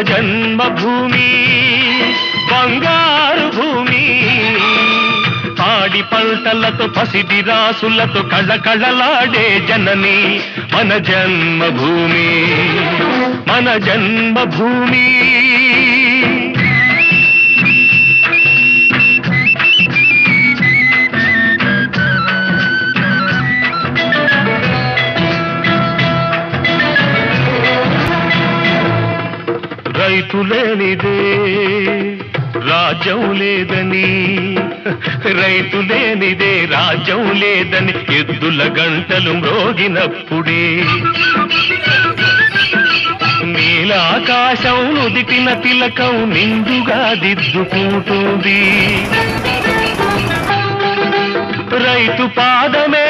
జన్మభూమి బంగారు భూమి పాడి పంటలతో పసిడి రాసులతో కళకళలాడే జనని మన జన్మభూమి మన జన్మభూమి రైతు లేనిదే రాజ్యం లేదని రైతు లేనిదే రాజ్యం లేదని ఎద్దుల గంటలు మ్రోగినప్పుడే నీలాకాశం నుదిటిన తిలకం నిండుగా దిద్దుకుంటుంది రైతు పాదమే